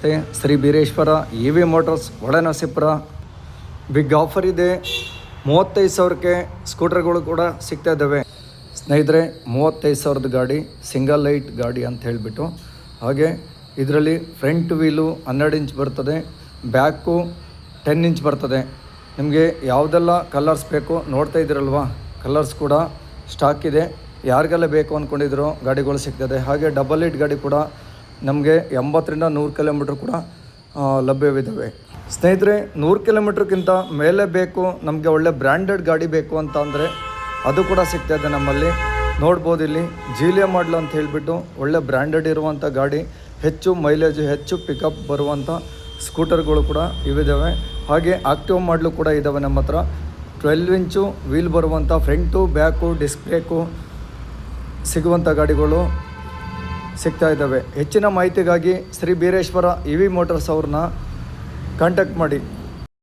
ನಮಸ್ತೆ. Shri Beereshwara EV motors Holenarasipura big offer ಇದೆ. 35,000ಕ್ಕೆ ಸ್ಕೂಟರ್ಗಳು ಕೂಡ ಸಿಗ್ತಾ ಇದ್ದಾವೆ ಸ್ನೇಹಿತರೆ. 35,000 ಗಾಡಿ, ಸಿಂಗಲ್ ಲೈಟ್ ಗಾಡಿ ಅಂತ ಹೇಳಿಬಿಟ್ಟು. ಹಾಗೆ ಇದರಲ್ಲಿ ಫ್ರಂಟ್ ವೀಲು 12 ಇಂಚ್ ಬರ್ತದೆ, ಬ್ಯಾಕು 10 ಇಂಚ್ ಬರ್ತದೆ. ನಿಮಗೆ ಯಾವುದೆಲ್ಲ ಕಲರ್ಸ್ ಬೇಕು ನೋಡ್ತಾ ಇದ್ದೀರಲ್ವಾ, ಕಲರ್ಸ್ ಕೂಡ ಸ್ಟಾಕ್ ಇದೆ. ಯಾರಿಗೆಲ್ಲ ಬೇಕು ಅಂದ್ಕೊಂಡಿದ್ರು ಗಾಡಿಗಳು ಸಿಗ್ತದೆ. ಹಾಗೆ ಡಬಲ್ ಲೈಟ್ ಗಾಡಿ ಕೂಡ ನಮಗೆ 80ರಿಂದ 100 ಕಿಲೋಮೀಟ್ರ್ ಕೂಡ ಲಭ್ಯವಿದ್ದಾವೆ ಸ್ನೇಹಿತರೆ. 100 ಕಿಲೋಮೀಟ್ರ್ಗಿಂತ ಮೇಲೆ ಬೇಕು, ನಮಗೆ ಒಳ್ಳೆ ಬ್ರ್ಯಾಂಡೆಡ್ ಗಾಡಿ ಬೇಕು ಅಂತ ಅಂದರೆ ಅದು ಕೂಡ ಸಿಗ್ತಾಯಿದೆ ನಮ್ಮಲ್ಲಿ. ನೋಡ್ಬೋದು ಇಲ್ಲಿ ಜೀಲಿಯಾ ಮಾಡಲ್ ಅಂತ ಹೇಳಿಬಿಟ್ಟು ಒಳ್ಳೆ ಬ್ರ್ಯಾಂಡೆಡ್ ಇರುವಂಥ ಗಾಡಿ, ಹೆಚ್ಚು ಮೈಲೇಜು, ಹೆಚ್ಚು ಪಿಕಪ್ ಬರುವಂಥ ಸ್ಕೂಟರ್ಗಳು ಕೂಡ ಇವಿದ್ದಾವೆ. ಹಾಗೆ ಆಕ್ಟಿವ್ ಮಾಡಲು ಕೂಡ ಇದ್ದಾವೆ ನಮ್ಮ ಹತ್ರ. 12 ಇಂಚು ವೀಲ್ ಬರುವಂಥ ಫ್ರಂಟು ಬ್ಯಾಕು ಡಿಸ್ಕ್ ಬ್ರೇಕು ಸಿಗುವಂಥ ಗಾಡಿಗಳು ಸಿಗ್ತಾ ಇದ್ದಾವೆ. ಹೆಚ್ಚಿನ ಮಾಹಿತಿಗಾಗಿ ಶ್ರೀ ಬೀರೇಶ್ವರ EV ಮೋಟರ್ಸ್ ಅವ್ರನ್ನ ಕಾಂಟ್ಯಾಕ್ಟ್ ಮಾಡಿ.